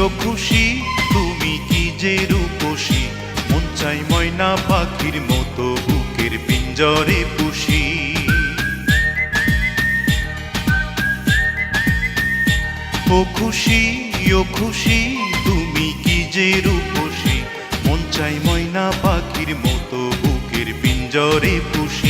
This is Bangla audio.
ও খুশি তুমি কি যে রূপসী, মন চাই ময়না পাখির মতো বুকের পিঞ্জরে পুষি। ও খুশি তুমি কি যে রূপসী, মন চাই ময়না পাখির মতো বুকের পিঞ্জরে পুষি।